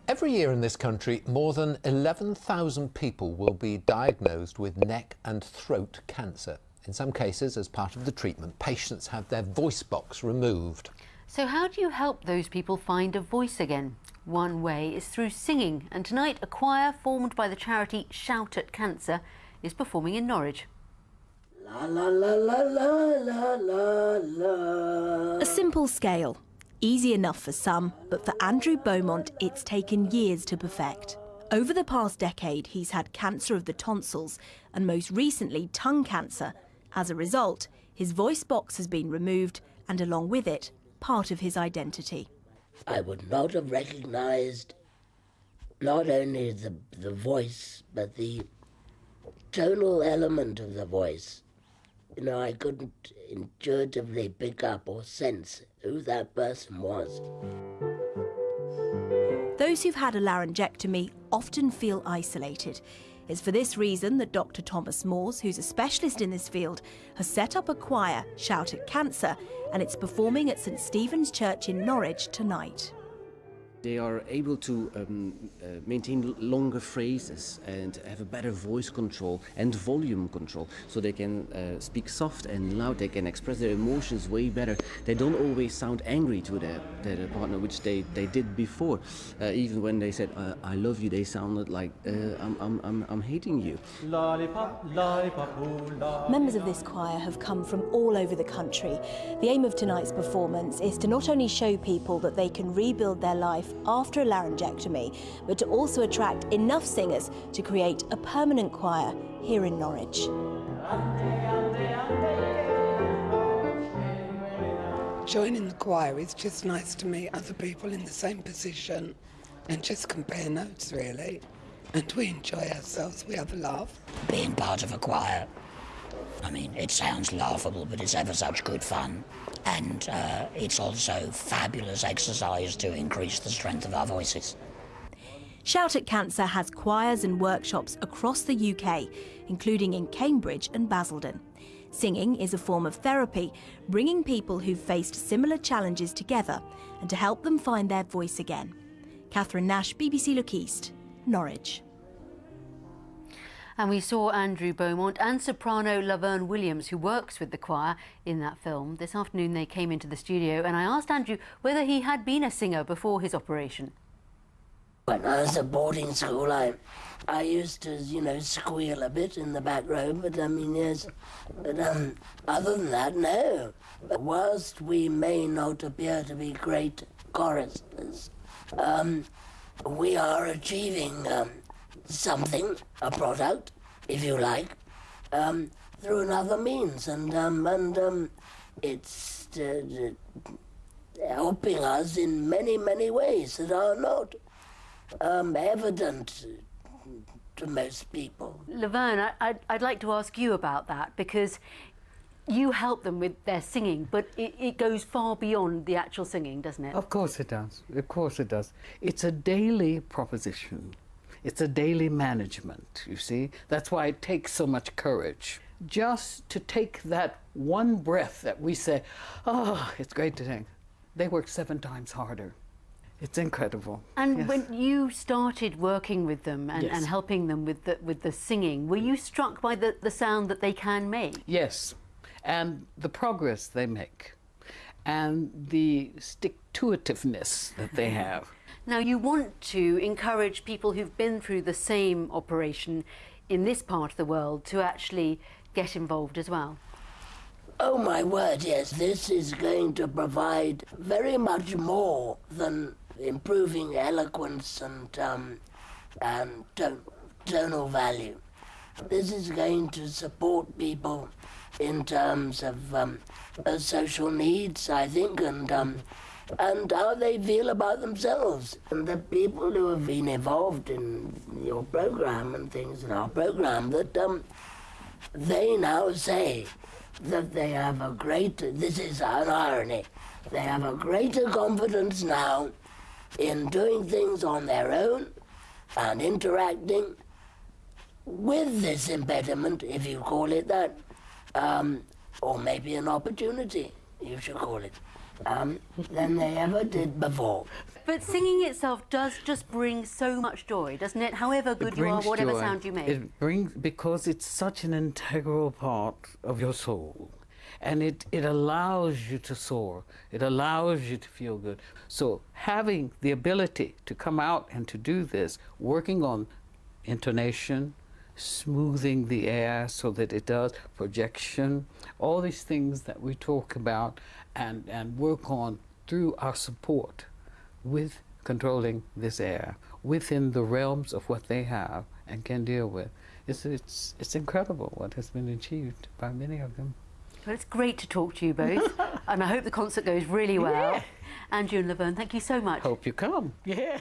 Every year in this country, more than 11,000 people will be diagnosed with neck and throat cancer. In some cases, as part of the treatment, patients have their voice box removed. So how do you help those people find a voice again? One way is through singing, and tonight a choir formed by the charity Shout at Cancer is performing in Norwich. La la la la la la la. A simple scale. Easy enough for some, but for Andrew Beaumont, it's taken years to perfect. Over the past decade, he's had cancer of the tonsils and most recently tongue cancer. As a result, his voice box has been removed and along with it, part of his identity. I would not have recognised not only the voice, but the tonal element of the voice. You know, I couldn't intuitively pick up or sense who that person was. Those who've had a laryngectomy often feel isolated. It's for this reason that Dr. Thomas Moores, who's a specialist in this field, has set up a choir, Shout at Cancer, and it's performing at St Stephen's Church in Norwich tonight. They are able to maintain longer phrases and have a better voice control and volume control, so they can speak soft and loud. They can express their emotions way better. They don't always sound angry to their partner, which they did before. Even when they said "I love you," they sounded like I'm hating you. Lollipop, lollipop, ooh, lollipop. Members of this choir have come from all over the country. The aim of tonight's performance is to not only show people that they can rebuild their life after a laryngectomy, but to also attract enough singers to create a permanent choir here in Norwich. Joining the choir is just nice to meet other people in the same position and just compare notes, really. And we enjoy ourselves, we have a laugh. Being part of a choir, I mean, it sounds laughable, but it's ever such good fun. And it's also fabulous exercise to increase the strength of our voices. Shout at Cancer has choirs and workshops across the UK, including in Cambridge and Basildon. Singing is a form of therapy, bringing people who've faced similar challenges together and to help them find their voice again. Catherine Nash, BBC Look East, Norwich. And we saw Andrew Beaumont and soprano Verne Williams, who works with the choir in that film. This afternoon they came into the studio and I asked Andrew whether he had been a singer before his operation. When I was at boarding school, I used to, you know, squeal a bit in the back row, but I mean, yes. But other than that, no. But whilst we may not appear to be great choristers, we are achieving something, a product, if you like, through another means, and it's helping us in many, many ways that are not evident to most people. Verne, I'd like to ask you about that, because you help them with their singing, but it goes far beyond the actual singing, doesn't it? Of course it does. Of course it does. It's a daily proposition. It's a daily management, you see. That's why it takes so much courage. Just to take that one breath that we say, oh, it's great to sing. They work 7 times harder. It's incredible. And yes. When you started working with them and, Yes. and helping them with the singing, were you struck by the sound that they can make? Yes, and the progress they make and the stick-to-itiveness that they have. Now, you want to encourage people who've been through the same operation in this part of the world to actually get involved as well. Oh my word, yes, this is going to provide very much more than improving eloquence and tonal value. This is going to support people in terms of social needs, I think, and how they feel about themselves. And the people who have been involved in your program and things in our program, that they now say that they have a greater, this is an irony, they have a greater confidence now in doing things on their own and interacting with this impediment, if you call it that, or maybe an opportunity, you should call it. than they ever did before. But singing itself does just bring so much joy, doesn't it? However good you are, whatever sound you make. It brings, because it's such an integral part of your soul. And it allows you to soar. It allows you to feel good. So having the ability to come out and to do this, working on intonation, smoothing the air so that it does, projection, all these things that we talk about and work on through our support with controlling this air within the realms of what they have and can deal with. It's incredible what has been achieved by many of them. Well, it's great to talk to you both, and I hope the concert goes really well. Yeah. Andrew and Laverne, thank you so much. Hope you come. Yeah.